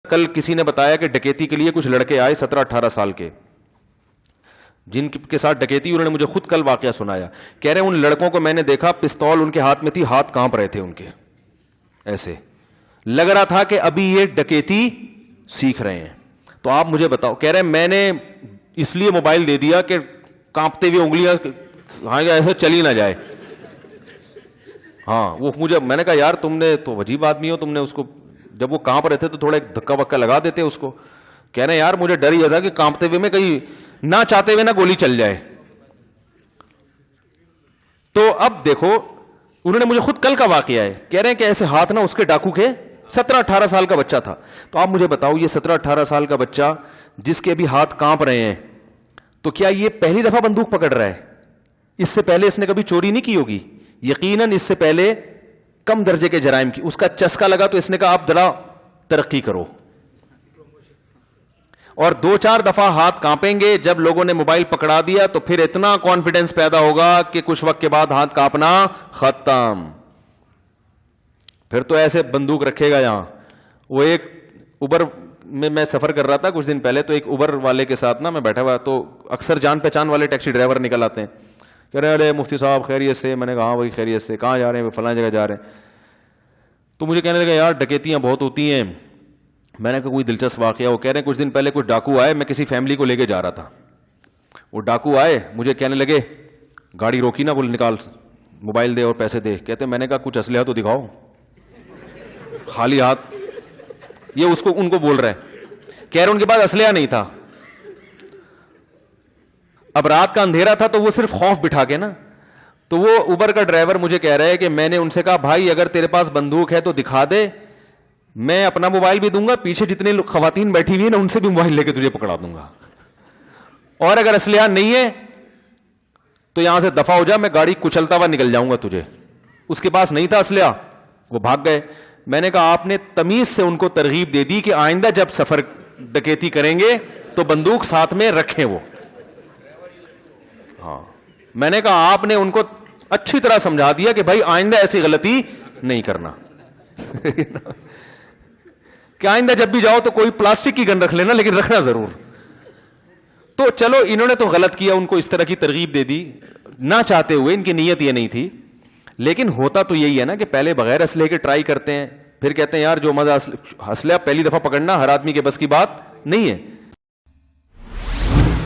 کل کسی نے بتایا کہ ڈکیتی کے لیے کچھ لڑکے آئے 17-18 سال کے, جن کے ساتھ ڈکیتی, انہوں نے مجھے خود کل واقعہ سنایا. کہہ رہے ہیں ان لڑکوں کو میں نے دیکھا, پستول ان کے ہاتھ میں تھی, ہاتھ کانپ رہے تھے ان کے, ایسے لگ رہا تھا کہ ابھی یہ ڈکیتی سیکھ رہے ہیں. تو آپ مجھے بتاؤ. کہہ رہے ہیں میں نے اس لیے موبائل دے دیا کہ کانپتے ہوئے انگلیاں ایسے چلی نہ جائے. ہاں وہ مجھے, میں نے کہا یار تم نے تو عجیب آدمی ہو, تم نے اس کو جب وہ کانپ رہے تھے تو تھوڑا ایک دھکا وکا لگا دیتے اس کو. کہہ رہے ہیں یار مجھے ڈر یہ تھا کہ کانپتے ہوئے میں کہیں نہ چاہتے ہوئے نہ گولی چل جائے. تو اب دیکھو انہوں نے مجھے خود کل کا واقعہ ہے, کہہ رہے ہیں کہ ایسے ہاتھ نہ اس کے ڈاکو کے 17-18 سال کا بچہ تھا. تو آپ مجھے بتاؤ یہ 17-18 سال کا بچہ جس کے بھی ہاتھ کانپ رہے ہیں, تو کیا یہ پہلی دفعہ بندوق پکڑ رہا ہے؟ اس سے پہلے اس نے کبھی چوری نہیں کی ہوگی, یقیناً اس سے پہلے کم درجے کے جرائم کی. اس کا چسکا لگا تو اس نے کہا آپ ذرا ترقی کرو, اور 2-4 دفعہ ہاتھ کانپیں گے. جب لوگوں نے موبائل پکڑا دیا تو پھر اتنا کانفیڈنس پیدا ہوگا کہ کچھ وقت کے بعد ہاتھ کانپنا ختم. پھر تو ایسے بندوق رکھے گا یہاں. وہ ایک اوبر میں سفر کر رہا تھا کچھ دن پہلے, تو ایک اوبر والے کے ساتھ نا میں بیٹھا ہوا, تو اکثر جان پہچان والے ٹیکسی ڈرائیور نکل آتے ہیں, کہہ رہے ارے مفتی صاحب خیریت سے. میں نے کہا ہاں وہی خیریت سے. کہاں جا رہے ہیں؟ فلاں جگہ جا رہے ہیں. تو مجھے کہنے لگا یار ڈکیتیاں بہت ہوتی ہیں. میں نے کہا کوئی دلچسپ واقعہ؟ وہ کہہ رہے ہیں کچھ دن پہلے کچھ ڈاکو آئے, میں کسی فیملی کو لے کے جا رہا تھا. وہ ڈاکو آئے, مجھے کہنے لگے, گاڑی روکی نا, بول نکال موبائل دے اور پیسے دے. کہتے میں نے کہا کچھ اسلحہ تو دکھاؤ. خالی ہاتھ, یہ اس کو ان کو بول رہے ہیں. کہہ رہے ان کے پاس اسلحہ نہیں تھا. اب رات کا اندھیرا تھا تو وہ صرف خوف بٹھا کے نا, تو وہ اوبر کا ڈرائیور مجھے کہہ رہا ہے کہ میں نے ان سے کہا بھائی اگر تیرے پاس بندوق ہے تو دکھا دے, میں اپنا موبائل بھی دوں گا, پیچھے جتنے خواتین بیٹھی ہوئی ہیں نا ان سے بھی موبائل لے کے تجھے پکڑا دوں گا, اور اگر اسلحہ نہیں ہے تو یہاں سے دفع ہو جا, میں گاڑی کچلتا ہوا نکل جاؤں گا تجھے. اس کے پاس نہیں تھا اسلحہ, وہ بھاگ گئے. میں نے کہا آپ نے تمیز سے ان کو ترغیب دے دی کہ آئندہ جب سفر ڈکیتی کریں گے تو بندوق ساتھ میں رکھیں. وہ ہاں میں نے کہا آپ نے ان کو اچھی طرح سمجھا دیا کہ بھائی آئندہ ایسی غلطی نہیں کرنا. کہ آئندہ جب بھی جاؤ تو کوئی پلاسٹک کی گن رکھ لینا, لیکن رکھنا ضرور. تو چلو انہوں نے تو غلط کیا, ان کو اس طرح کی ترغیب دے دی نہ چاہتے ہوئے, ان کی نیت یہ نہیں تھی. لیکن ہوتا تو یہی ہے نا کہ پہلے بغیر اسلحے کے ٹرائی کرتے ہیں, پھر کہتے ہیں یار جو مزہ اسلحہ پہلی دفعہ پکڑنا ہر آدمی کے بس کی بات نہیں ہے.